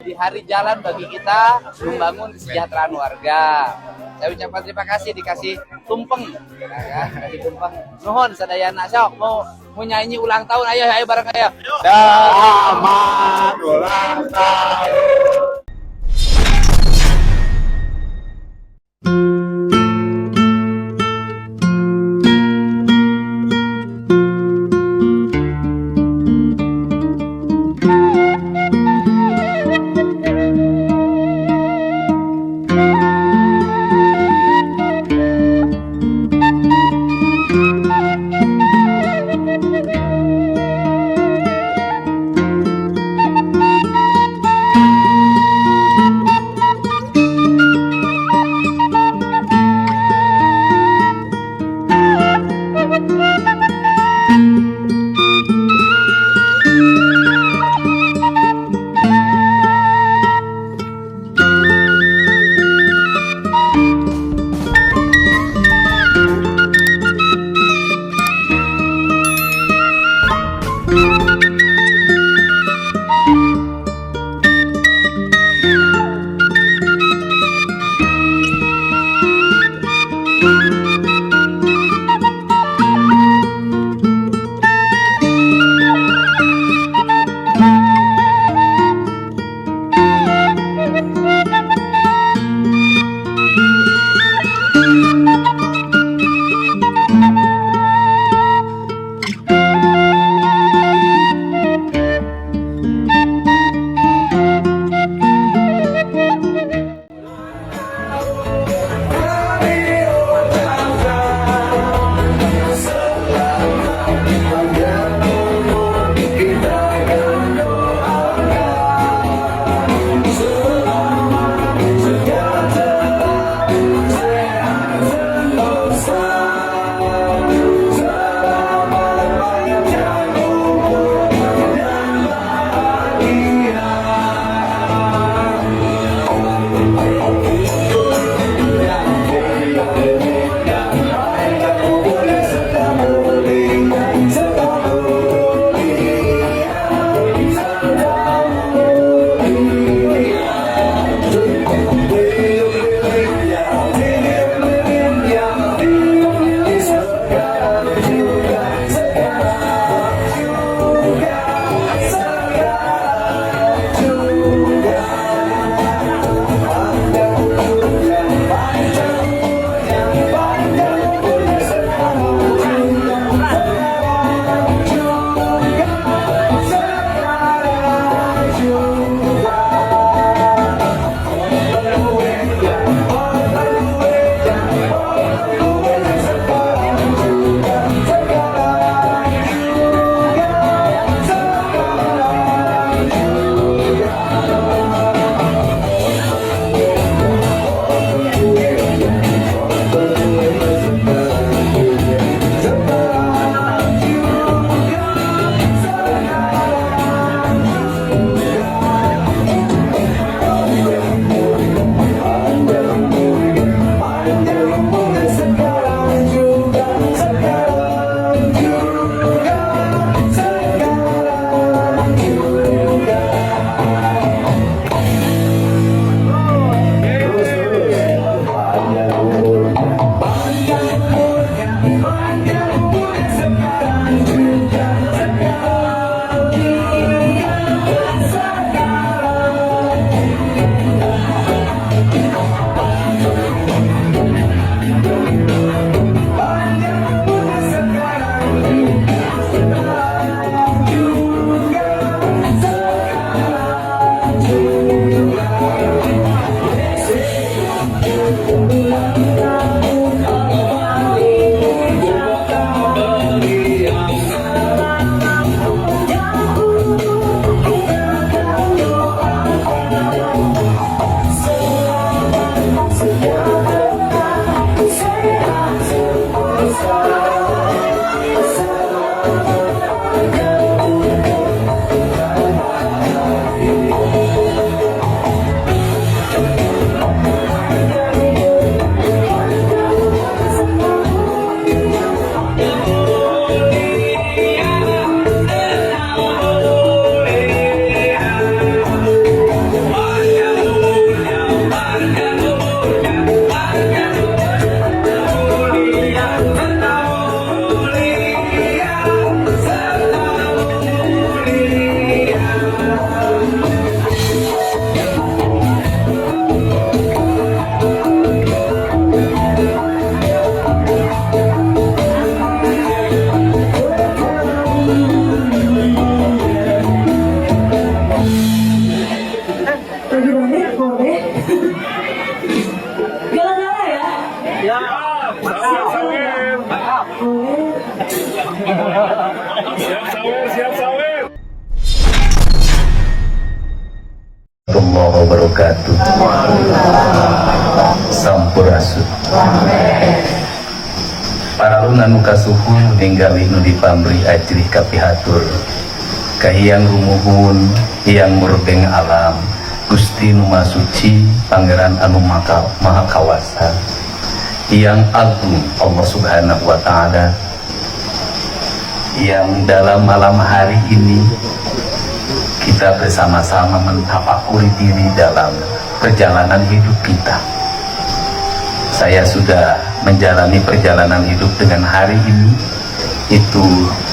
di hari jalan bagi kita membangun kesejahteraan warga. Saya ucapkan terima kasih dikasih tumpeng, ya kan? Kasih tumpeng. Nuhun sadayana sok mau nyanyi ulang tahun, ayo bareng ayo. Selamat ulang tahun. warahmatullahi wabarakatuh. Sampurasun. Para anu kasuhun ninggali nu dipambri ajrih kapihatur kahiyang rumuhun yang murbeng alam Gusti Nu Maha Suci Pangeran anu maha kawasa yang agung Allah Subhanahu wa Ta'ala, yang dalam malam hari ini kita bersama-sama mentafakuri diri dalam perjalanan hidup kita. Saya sudah menjalani perjalanan hidup dengan hari ini itu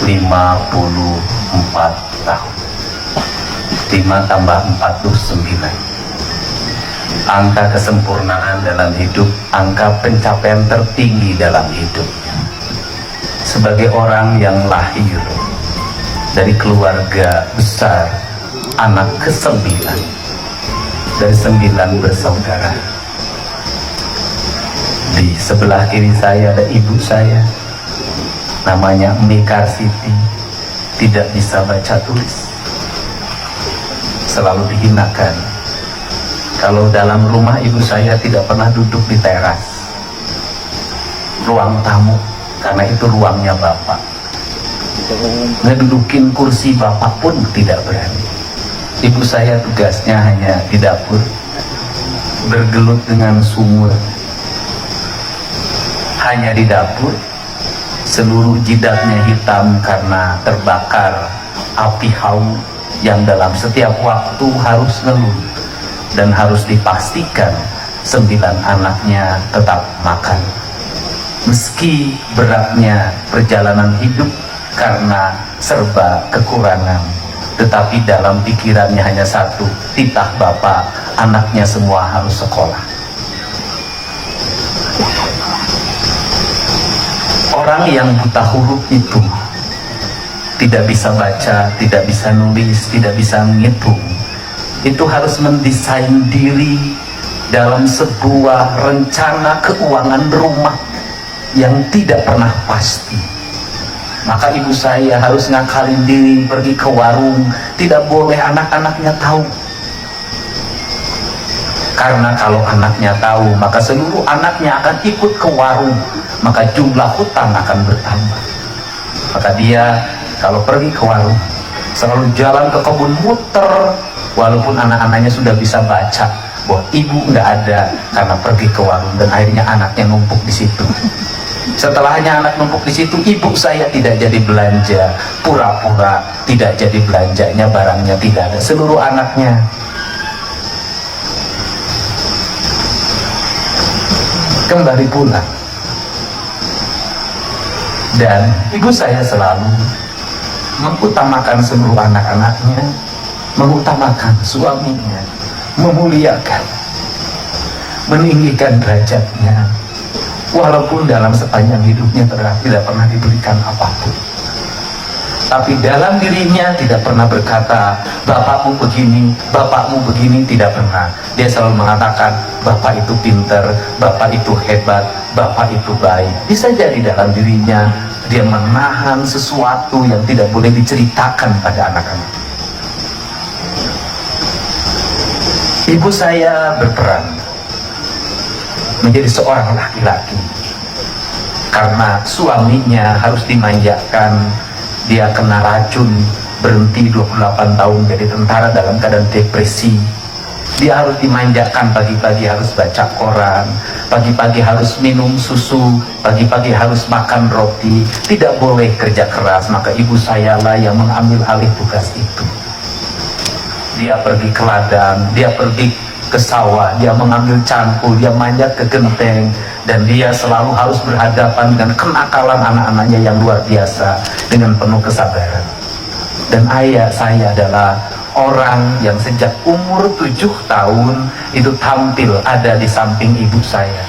54 tahun. 5 tambah 49. Angka kesempurnaan dalam hidup, angka pencapaian tertinggi dalam hidup. Sebagai orang yang lahir dari keluarga besar, anak ke-9 dari 9 bersaudara. Di sebelah kiri saya ada ibu saya, namanya Mekar Siti, tidak bisa baca tulis, selalu dihinakan. Kalau dalam rumah ibu saya tidak pernah duduk di teras, ruang tamu, karena itu ruangnya bapak. Ngedudukin kursi bapak pun tidak berani. Ibu saya tugasnya hanya di dapur, bergelut dengan sumur. Hanya di dapur, seluruh jidatnya hitam karena terbakar api haum yang dalam setiap waktu harus ngeluh, dan harus dipastikan 9 anaknya tetap makan. Meski beratnya perjalanan hidup karena serba kekurangan, tetapi dalam pikirannya hanya satu, titah bapak, anaknya semua harus sekolah. Orang yang buta huruf itu tidak bisa baca, tidak bisa nulis, tidak bisa ngitung, itu harus mendesain diri dalam sebuah rencana keuangan rumah yang tidak pernah pasti. Maka ibu saya harus ngakalin diri pergi ke warung, tidak boleh anak-anaknya tahu. Karena kalau anaknya tahu, maka seluruh anaknya akan ikut ke warung, maka jumlah hutang akan bertambah. Maka dia kalau pergi ke warung selalu jalan ke kebun muter, walaupun anak-anaknya sudah bisa baca bahwa ibu nggak ada karena pergi ke warung, dan akhirnya anaknya numpuk di situ. Setelahnya anak numpuk di situ, ibu saya tidak jadi belanja, pura-pura tidak jadi belanjanya, barangnya tidak ada, seluruh anaknya. Kembali pulang, dan ibu saya selalu mengutamakan seluruh anak-anaknya, mengutamakan suaminya, memuliakan, meninggikan derajatnya, walaupun dalam sepanjang hidupnya tidak pernah diberikan apapun. Tapi dalam dirinya tidak pernah berkata, bapakmu begini, tidak pernah. Dia selalu mengatakan, bapak itu pinter, bapak itu hebat, bapak itu baik. Bisa jadi dalam dirinya dia menahan sesuatu yang tidak boleh diceritakan pada anak-anak. Ibu saya berperan menjadi seorang laki-laki karena suaminya harus dimanjakan. Dia kena racun, berhenti 28 tahun jadi tentara dalam keadaan depresi. Dia harus dimanjakan, pagi-pagi harus baca koran, pagi-pagi harus minum susu, pagi-pagi harus makan roti, tidak boleh kerja keras. Maka ibu saya lah yang mengambil alih tugas itu. Dia pergi ke ladang, dia pergi ke sawah, dia mengambil cangkul, dia manjat ke genteng, dan dia selalu harus berhadapan dengan kenakalan anak-anaknya yang luar biasa dengan penuh kesabaran. Dan ayah saya adalah orang yang sejak umur 7 tahun itu tampil ada di samping ibu saya.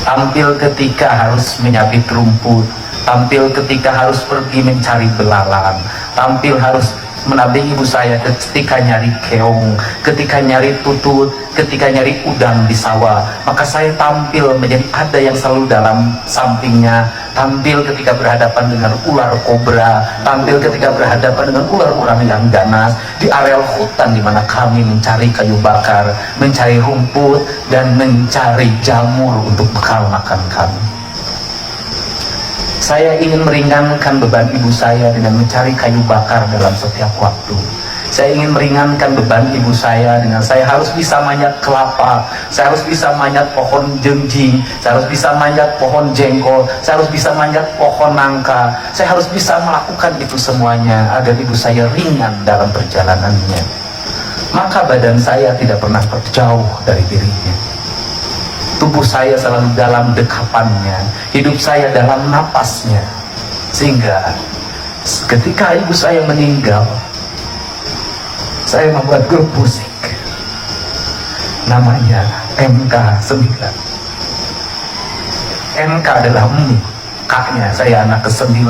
Tampil ketika harus menyabit rumput, tampil ketika harus pergi mencari belalang, tampil harus menampingi ibu saya ketika nyari keong, ketika nyari tutut, ketika nyari udang di sawah. Maka saya tampil menjadi ada yang selalu dalam sampingnya tampil ketika berhadapan dengan ular kobra, tampil ketika berhadapan dengan ular-ular yang ganas di areal hutan di mana kami mencari kayu bakar, mencari rumput, dan mencari jamur untuk bekal makan kami. Saya ingin meringankan beban ibu saya dengan mencari kayu bakar dalam setiap waktu. Saya ingin meringankan beban ibu saya dengan saya harus bisa manjat kelapa, saya harus bisa manjat pohon jengjing, saya harus bisa manjat pohon jengkol, saya harus bisa manjat pohon nangka, saya harus bisa melakukan itu semuanya agar ibu saya ringan dalam perjalanannya. Maka badan saya tidak pernah jauh dari dirinya. Tubuh saya selalu dalam dekapannya, hidup saya dalam napasnya. Sehingga ketika ibu saya meninggal, saya membuat grup musik namanya MK9. MK adalah K-nya, saya anak ke-9,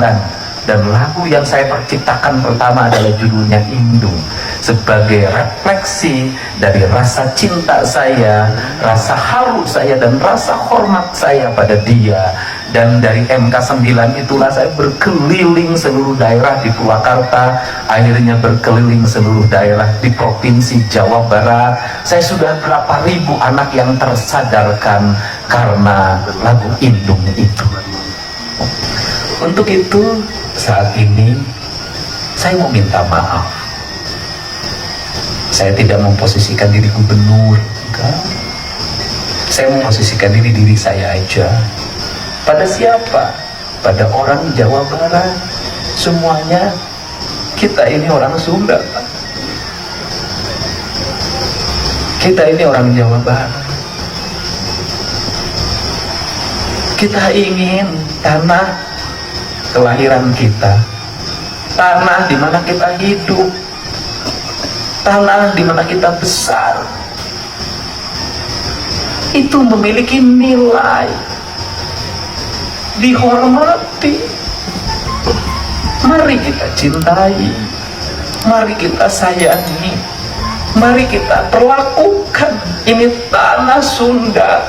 dan lagu yang saya perciptakan pertama adalah judulnya Indung, sebagai refleksi dari rasa cinta saya, rasa haru saya, dan rasa hormat saya pada dia. Dan dari MK9 itulah saya berkeliling seluruh daerah di Purwakarta, akhirnya berkeliling seluruh daerah di Provinsi Jawa Barat. Saya sudah berapa ribu anak yang tersadarkan karena lagu Indung itu. Untuk itu saat ini saya mau minta maaf. Saya tidak memposisikan diri gubernur, enggak. Saya memposisikan diri saya aja. Pada siapa? Pada orang Jawa Barat. Semuanya kita ini orang Sunda. Kita ini orang Jawa Barat. Kita ingin tanah kelahiran kita, tanah di mana kita hidup, tanah di mana kita besar, itu memiliki nilai, dihormati. Mari kita cintai, mari kita sayangi, mari kita perlakukan ini tanah Sunda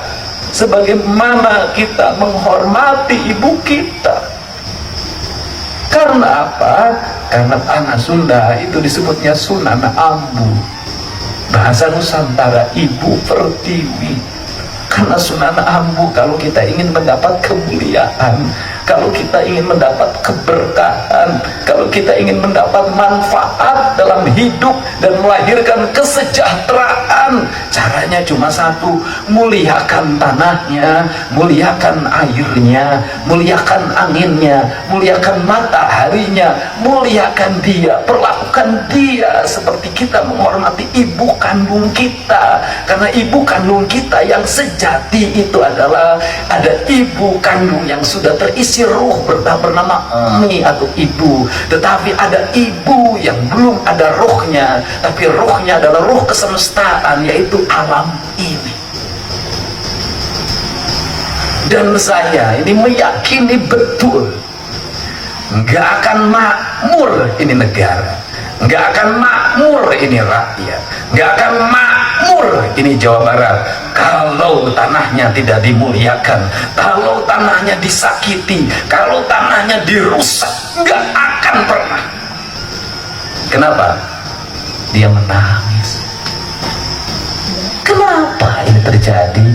sebagaimana kita menghormati ibu kita. Karena apa? Karena tanah Sunda itu disebutnya Sunana Ambu, bahasa Nusantara Ibu Pertiwi. Karena Sunana Ambu, kalau kita ingin mendapat kemuliaan, kalau kita ingin mendapat keberkahan, kalau kita ingin mendapat manfaat dalam hidup dan melahirkan kesejahteraan, caranya cuma satu: muliakan tanahnya, muliakan airnya, muliakan anginnya, muliakan mataharinya, muliakan dia, perlakukan dia seperti kita menghormati ibu kandung kita. Karena ibu kandung kita yang sejati itu adalah ada ibu kandung yang sudah terisi ruh bernama Umi atau ibu, tetapi ada ibu yang belum ada ruhnya, tapi ruhnya adalah ruh kesemestaan, yaitu alam ini. Dan saya ini meyakini betul nggak akan makmur ini negara, nggak akan makmur ini rakyat, nggak akan makmur ini Jawa Barat kalau tanahnya tidak dimuliakan, kalau tanahnya disakiti, kalau tanahnya dirusak. Nggak akan pernah. Kenapa? Dia menangis. Kenapa ini terjadi?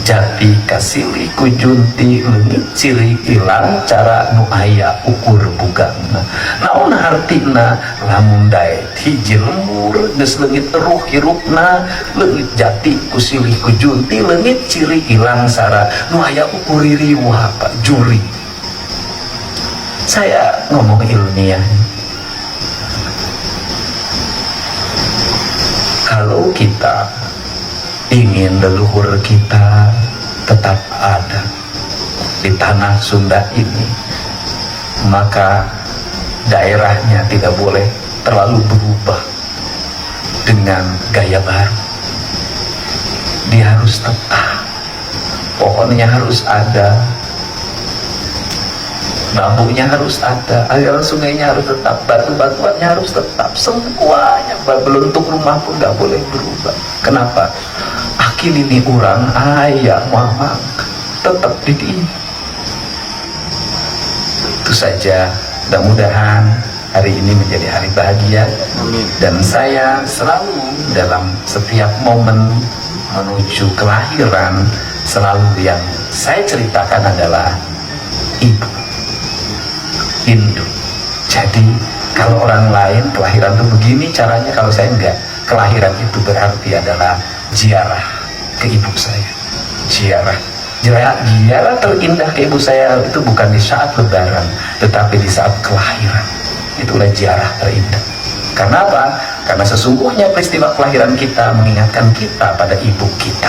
Jati kasili kujunti leungit ciri ilang cara nu aya ukur bugangna. Naon artina lamun daet hiji lembur geus leungit ruh hirupna, leungit jati kusili kujunti leungit ciri ilang sara nu aya ukur riwah Pak juri. Saya ngomong ilmiah. Kalau kita ingin leluhur kita tetap ada di tanah Sunda ini, maka daerahnya tidak boleh terlalu berubah dengan gaya baru. Dia harus tetap, pohonnya harus ada, bambunya harus ada, aliran sungainya harus tetap, batu-batuannya harus tetap, semuanya. Beluntuk rumah pun nggak boleh berubah. Kenapa? Akhir ini orang ayah mamang tetap di sini. Itu saja, mudah-mudahan hari ini menjadi hari bahagia. Dan saya selalu dalam setiap momen menuju kelahiran, selalu yang saya ceritakan adalah ibu, induk. Jadi kalau orang lain kelahiran itu begini caranya, kalau saya enggak. Kelahiran itu berarti adalah ziarah ke ibu saya. Ziarah terindah ke ibu saya itu bukan di saat lebaran, tetapi di saat kelahiran. Itulah ziarah terindah. Karena apa? Karena sesungguhnya peristiwa kelahiran kita mengingatkan kita pada ibu kita.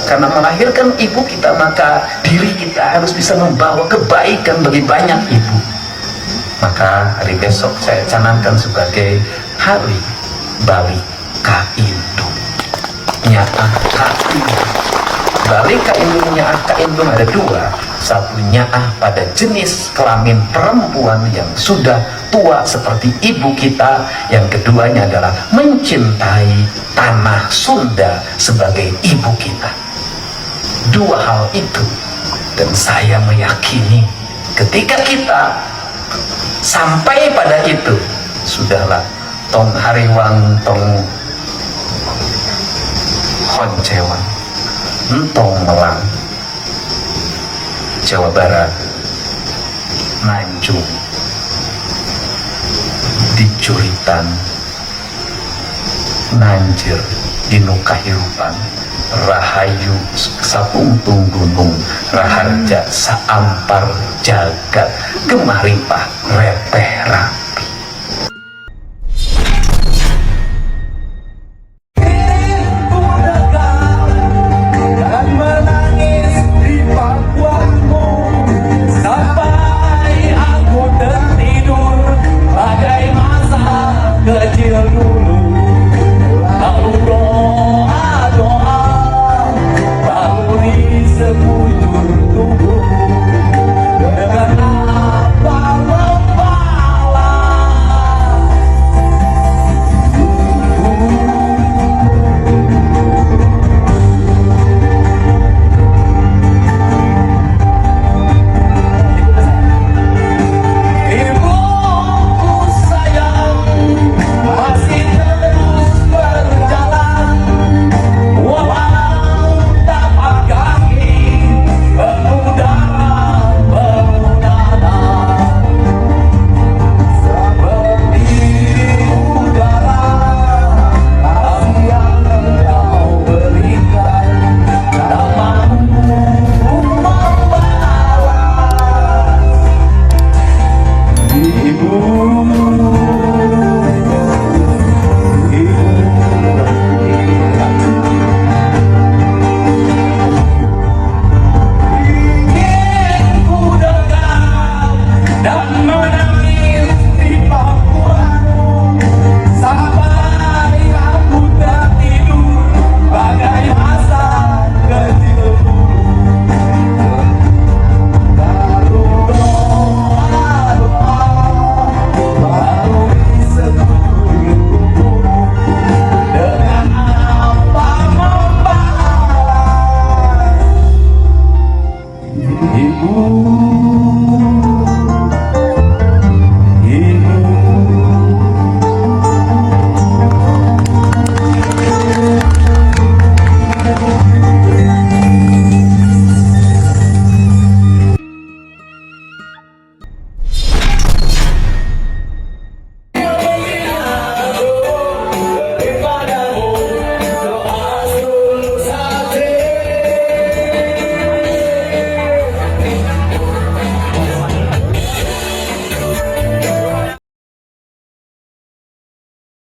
Karena melahirkan ibu kita, maka diri kita harus bisa membawa kebaikan bagi banyak ibu. Maka hari besok saya canangkan sebagai hari Bali Kaindung. Nyaah Kaindung. Bali Kaindung, Nyaah Kaindung ada dua. Satu nyaah pada jenis kelamin perempuan yang sudah tua seperti ibu kita. Yang keduanya adalah mencintai tanah Sunda sebagai ibu kita. Dua hal itu. Dan saya meyakini ketika kita sampai pada itu, sudahlah, tong hariwang, tong honcewan, entong melang, Jawa Barat, Nanjung, di Juritan, Nanjir, di Nukahirupan, Rahayu sapungtung gunung, Raharja saampar jagat, Gemaripah repehra.